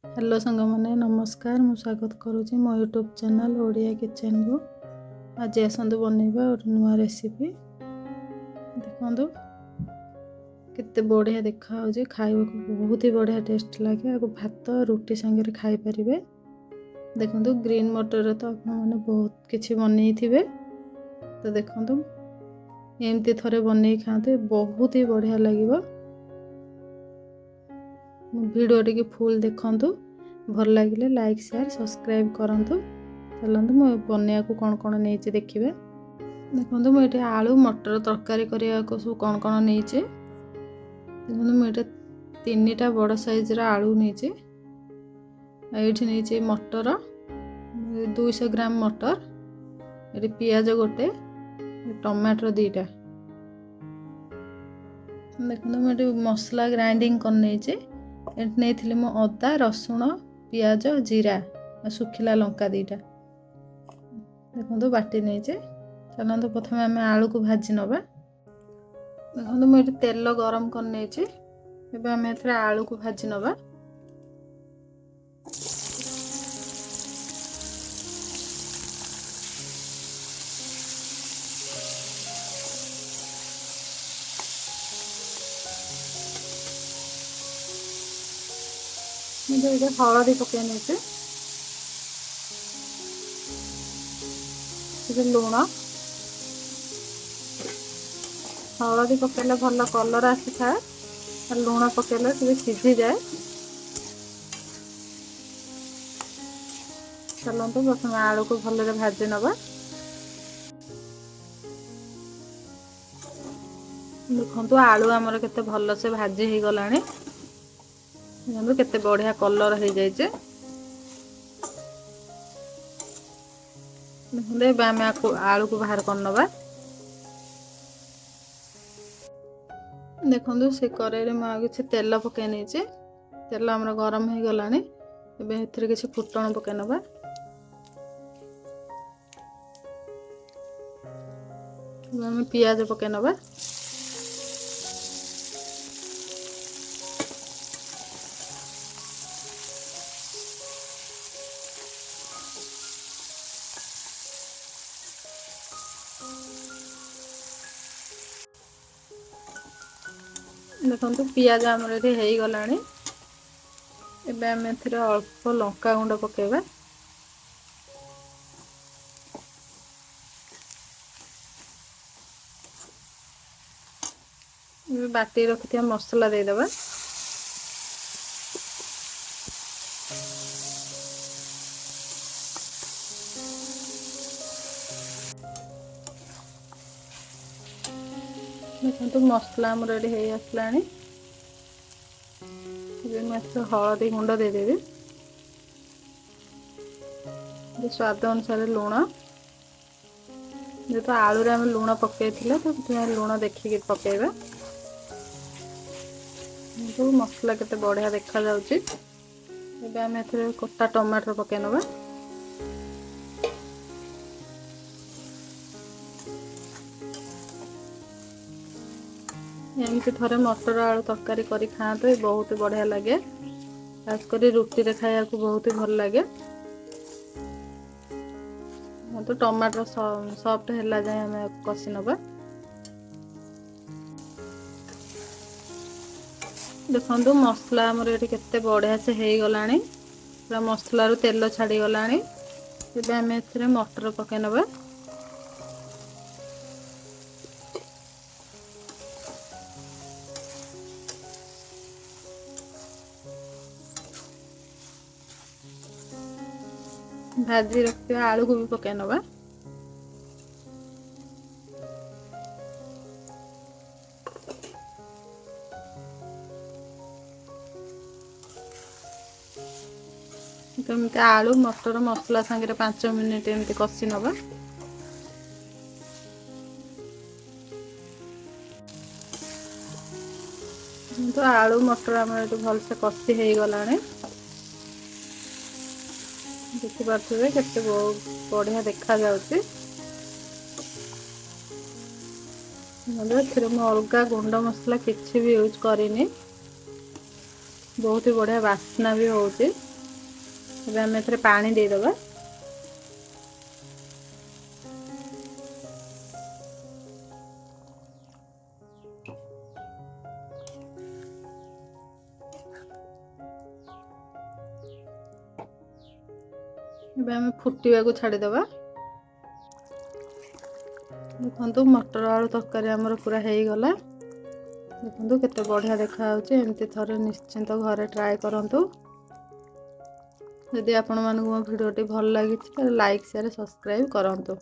Hello सांग मैंने नमस्कार मु स्वागत करुँची मो यूट्यूब चैनल ओडिया किचन को। आज आसतु बनइबा और नुआ रेसिपी देखो केते बढ़िया देखा खाइबा को बहुत ही बढ़िया टेस्ट लगे। आपको भात रुटी सांगे खाई पारे। देखो ग्रीन मटर तो आप मैंने बहुत किसी बनई थे तो देखो एमती थरे बनई खाते बहुत ही बढ़िया लगे। वीडियो टी फुल देखंतु भल लगे लाइक शेयर सब्सक्राइब करंतु। चलतु मु बनया को कौन कौन नहीं देखिए। देखो मुझे आलू मटर तरकारी करने को सब कौन कौन नहीं देखो मुझे 3टा बड़ साइज आलू नहीं नहीं मटर 200 ग्राम मटर ये पियाज गोटे टमाटर 2टा। देखो मुझे मसला ग्राइंडिंग कर नहीं मो अदा रसुण पियाज जीरा सुखिला लंका 2टा देखो बाटी नहीं चलते प्रथम आम आलू को भाजी नवा। देखो मुझे तेल गरम कर नहीं आम आलू को भाजी नवा। मुझे ये हलदी पकई नहीं लुण हलदी पकड़े भल कलर आसी था लुण पकड़े सीझी जाए। चलते प्रथम आलू को भल भाजी नवा। देखो आलू आमर केते भल से भाजी हो गला केते बढ़िया कलर हो जाए। आम आलू को बाहर कर नवा। देखो से कड़ाई मुझे तेल पकई नहीं तेल आमर गरम हो गला किसी फुटण पकई नवा। आम पियाज पकई नवा। देखो पियाज आमर ये हो गला आम अल्प लंका गुंड पकेबा। बाटी रखि मसला देदेबा। देखो मसला आम रेडी हो आसला हलदी गुंड देदेवी स्वाद अनुसार लुण जेहेतु आलू आम लुण पकई तो लुण देखिए पकेबा। मसला केते बढ़िया देखा जाउची। आम कटा टमाटर पकई नवा। एमती थरे मटर आलू तरकारी करी खाते बहुत बढ़िया लगे। खासकर रुटी रे खाया को बहुत ही भल लगे। तो टमाटर सॉफ्ट हैला जाए आम कषि नवा। देखो मसला आमर ये केते बढ़िया से हो गला पूरा मसला रू तेल छाड़ी गला। आम मटर पकई नवा। भाजी रखते आलू को भी पकई नवा। आलू मटर मसला सांगे 5 मिनिट एमती कषि नवा। तो आलू मटर आम भल से कषि हो गला देखिपे केते बहुत बढ़िया देखा जाउची। अलग गुंड मसला किसी भी यूज करनी बहुत ही बढ़िया बास्ना भी होची। ଏବେ ଆମେ ଏଥିରେ ପାଣି ଦେଇଦେବା। ଏବେ ଆମେ ଫୁଟିବାକୁ ଛାଡ଼ିଦେବା। ଦେଖନ୍ତୁ ମଟର ଆଳୁ ତରକାରୀ ଆମର ପୁରା ହେଇଗଲା। ଦେଖନ୍ତୁ କେତେ ବଢ଼ିଆ ଦେଖାଯାଉଛି। ଏମିତି ଥରେ ନିଶ୍ଚିନ୍ତ ଘରେ ଟ୍ରାଏ କରନ୍ତୁ। ଯଦି ଆପଣମାନଙ୍କୁ ମୋ ଭିଡ଼ିଓଟି ଭଲ ଲାଗିଛି ତାହେଲେ ଲାଇକ୍ ସେୟାର ସବସ୍କ୍ରାଇବ୍ କରନ୍ତୁ।